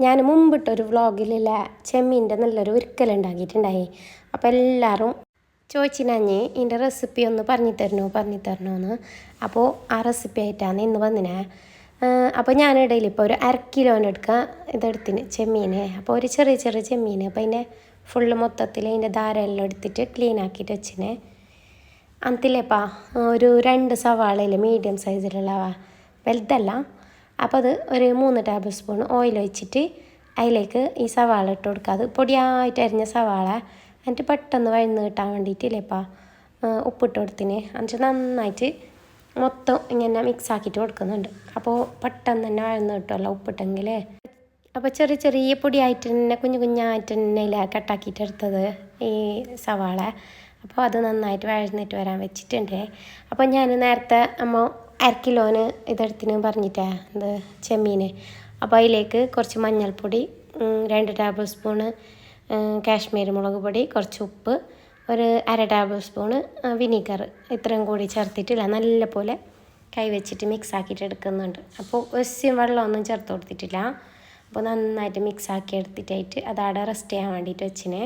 ഞാൻ മുമ്പിട്ടൊരു വ്ളോഗിലുള്ള ചെമ്മീൻ്റെ നല്ലൊരു ഉരുക്കലുണ്ടാക്കിയിട്ടുണ്ടായി. അപ്പോൾ എല്ലാവരും ചോദിച്ചിനാഞ്ഞ് ഇതിൻ്റെ റെസിപ്പി ഒന്ന് പറഞ്ഞു തരണോന്ന്. അപ്പോൾ ആ റെസിപ്പി ആയിട്ടാണ് ഇന്ന് വന്നിനെ. അപ്പോൾ ഞാനിടയിൽ ഇപ്പോൾ ഒരു 1/2 കിലോന് എടുക്കുക ഇതെടുത്തിന് ചെമ്മീൻ. അപ്പോൾ ഒരു ചെറിയ ചെമ്മീൻ. അപ്പോൾ അതിൻ്റെ ഫുള്ള് മൊത്തത്തിൽ അതിൻ്റെ ധാരെല്ലാം എടുത്തിട്ട് ക്ലീൻ ആക്കിയിട്ട് വെച്ചിനെ. അന്നത്തില്ലേപ്പാ ഒരു 2 സവാളയിൽ മീഡിയം സൈസിലുള്ളവ, വലുതല്ല. അപ്പോൾ അത് ഒരു 3 ടേബിൾ സ്പൂൺ ഓയിൽ ഒഴിച്ചിട്ട് അതിലേക്ക് ഈ സവാള ഇട്ട് കൊടുക്കുക. അത് പൊടിയായിട്ട് അരിഞ്ഞ സവാള. എന്നിട്ട് പെട്ടെന്ന് വഴന്ന് കിട്ടാൻ വേണ്ടിയിട്ടില്ലേപ്പാ ഉപ്പിട്ട് കൊടുത്തിന്. എന്നിട്ട് നന്നായിട്ട് മൊത്തം ഇങ്ങനെ മിക്സ് ആക്കിയിട്ട് കൊടുക്കുന്നുണ്ട്. അപ്പോൾ പെട്ടെന്ന് തന്നെ വഴന്ന് കിട്ടുമല്ലോ ഉപ്പിട്ടെങ്കിൽ. അപ്പോൾ ചെറിയ പൊടിയായിട്ട് തന്നെ കുഞ്ഞായിട്ട് തന്നെ ഇല്ല കട്ടാക്കിയിട്ട് എടുത്തത് ഈ സവാള. അപ്പോൾ അത് നന്നായിട്ട് വഴന്നിട്ട് വരാൻ വെച്ചിട്ടുണ്ട്. അപ്പോൾ ഞാൻ നേരത്തെ 1/2 കിലോന് ഇതെടുത്തിന് പറഞ്ഞിട്ടേ ഇത് ചെമ്മീൻ. അപ്പോൾ അതിലേക്ക് കുറച്ച് മഞ്ഞൾപ്പൊടി, 2 ടേബിൾ സ്പൂണ് കാശ്മീരി മുളക് പൊടി, കുറച്ച് ഉപ്പ്, ഒരു 1/2 ടേബിൾ സ്പൂണ് വിനീഗർ, ഇത്രയും കൂടി ചേർത്തിട്ടില്ല നല്ലപോലെ കൈ വെച്ചിട്ട് മിക്സ് ആക്കിയിട്ട് എടുക്കുന്നുണ്ട്. അപ്പോൾ വെള്ളമൊന്നും ചേർത്ത് കൊടുത്തിട്ടില്ല. അപ്പോൾ നന്നായിട്ട് മിക്സ് ആക്കി എടുത്തിട്ടായിട്ട് അതവിടെ റെസ്റ്റ് ചെയ്യാൻ വേണ്ടിയിട്ട് വെച്ചിനെ.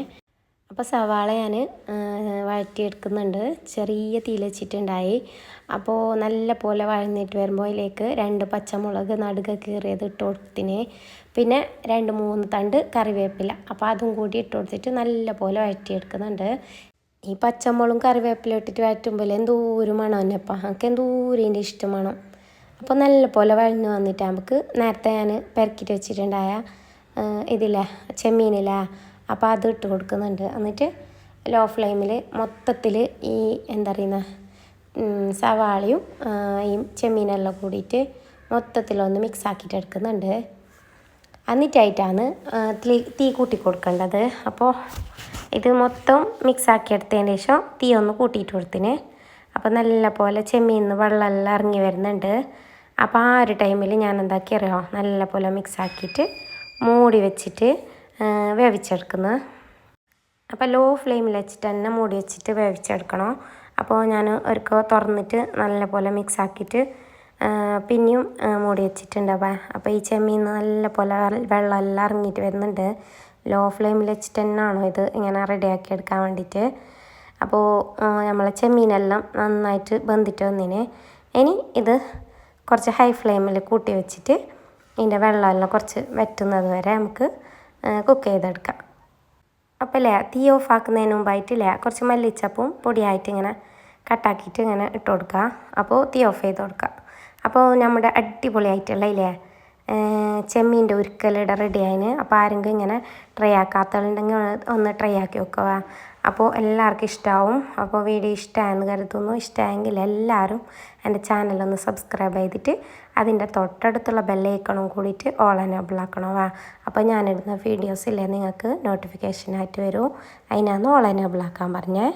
അപ്പോൾ സവാള ഞാൻ വഴറ്റിയെടുക്കുന്നുണ്ട്. ചെറിയ തീയിൽ വെച്ചിട്ടുണ്ടായി. അപ്പോൾ നല്ല പോലെ വഴന്നിട്ട് വരുമ്പോൾ അതിലേക്ക് 2 പച്ചമുളക് നടുക കീറിയത് ഇട്ട് കൊടുത്തിന്. പിന്നെ 2-3 തണ്ട് കറിവേപ്പില. അപ്പോൾ അതും കൂടി ഇട്ട് കൊടുത്തിട്ട് നല്ല പോലെ വഴറ്റിയെടുക്കുന്നുണ്ട്. ഈ പച്ചമുളകും കറിവേപ്പില ഇട്ടിട്ട് വഴറ്റുമ്പോൾ എന്തോരം മണം തന്നെപ്പാ. എനിക്ക് എന്തോരം ഇതിൻ്റെ ഇഷ്ടമാണ്. അപ്പോൾ നല്ല പോലെ വഴന്ന് വന്നിട്ട് നമുക്ക് നേരത്തെ ഞാൻ പെരക്കിയിട്ട് വെച്ചിട്ടുണ്ടായ ഇതില്ലേ ചെമ്മീനില്ലേ, അപ്പോൾ അത് ഇട്ട് കൊടുക്കുന്നുണ്ട്. എന്നിട്ട് ലോ ഫ്ലെയിമിൽ മൊത്തത്തിൽ ഈ എന്താ പറയുന്ന സവാളയും ഈ ചെമ്മീനെല്ലാം കൂടിയിട്ട് മൊത്തത്തിലൊന്ന് മിക്സ് ആക്കിയിട്ട് എടുക്കുന്നുണ്ട്. എന്നിട്ടായിട്ടാണ് തീ കൂട്ടി കൊടുക്കേണ്ടത്. അപ്പോൾ ഇത് മൊത്തം മിക്സ് ആക്കിയെടുത്തതിന് ശേഷം തീ ഒന്ന് കൂട്ടിയിട്ട് കൊടുത്തിന്. അപ്പോൾ നല്ല പോലെ ചെമ്മീന്ന് വെള്ളമെല്ലാം ഇറങ്ങി വരുന്നുണ്ട്. അപ്പോൾ ആ ഒരു ടൈമിൽ ഞാൻ എന്താക്കി അറിയാമോ, നല്ല പോലെ മിക്സ് ആക്കിയിട്ട് മൂടി വെച്ചിട്ട് വേവിച്ചെടുക്കുന്നത്. അപ്പോൾ ലോ ഫ്ലെയിമിൽ വെച്ചിട്ട് തന്നെ മൂടി വെച്ചിട്ട് വേവിച്ചെടുക്കണം. അപ്പോൾ ഞാൻ ഒരിക്കൽ തുറന്നിട്ട് നല്ല പോലെ മിക്സ് ആക്കിയിട്ട് പിന്നെയും മൂടി വെച്ചിട്ടുണ്ട്. അപ്പോൾ ഈ ചെമ്മീൻ നല്ല പോലെ വെള്ളമെല്ലാം ഇറങ്ങിയിട്ട് വരുന്നുണ്ട്. ലോ ഫ്ലെയിമിൽ വെച്ചിട്ട് തന്നെയാണോ ഇത് ഇങ്ങനെ റെഡിയാക്കി എടുക്കാൻ വേണ്ടിയിട്ട്. അപ്പോൾ നമ്മളെ ചെമ്മീനെല്ലാം നന്നായിട്ട് വെന്തിട്ട് വന്നിന്. ഇനി ഇത് കുറച്ച് ഹൈ ഫ്ലെയിമിൽ കൂട്ടി വെച്ചിട്ട് ഇതിൻ്റെ വെള്ളമെല്ലാം കുറച്ച് വറ്റുന്നത് വരെ നമുക്ക് കുക്ക് ചെയ്തെടുക്കാം. അപ്പോൾ അല്ലേ തീ ഓഫ് ആക്കുന്നതിന് മുമ്പായിട്ടില്ലേ കുറച്ച് മല്ലിച്ചപ്പും പൊടിയായിട്ട് ഇങ്ങനെ കട്ടാക്കിയിട്ട് ഇങ്ങനെ ഇട്ട് കൊടുക്കുക. അപ്പോൾ തീ ഓഫ് ചെയ്ത് കൊടുക്കുക. അപ്പോൾ നമ്മുടെ അടിപൊളിയായിട്ടുള്ള ഇല്ലേ ചെമ്മീൻ്റെ ഉരുക്കലിടെ റെഡി ആയിന്. അപ്പോൾ ആരെങ്കിലും ഇങ്ങനെ ട്രൈ ആക്കാത്തതുണ്ടെങ്കിൽ ഒന്ന് ട്രൈ ആക്കി വെക്കുക. അപ്പോൾ എല്ലാവർക്കും ഇഷ്ടമാവും. അപ്പോൾ വീഡിയോ ഇഷ്ടമായെന്ന് കരുതുന്നു. ഇഷ്ടമായെങ്കിൽ എല്ലാവരും എൻ്റെ ചാനലൊന്ന് സബ്സ്ക്രൈബ് ചെയ്തിട്ട് അതിൻ്റെ തൊട്ടടുത്തുള്ള ബെല്ലൈക്കണും കൂടിയിട്ട് ഓൾ എനേബിൾ ആക്കണം. അപ്പോൾ ഞാനിടുന്ന വീഡിയോസില്ലേ നിങ്ങൾക്ക് നോട്ടിഫിക്കേഷനായിട്ട് വരും. അതിനാണ് ഓൾ എനേബിൾ ആക്കാൻ പറഞ്ഞേ.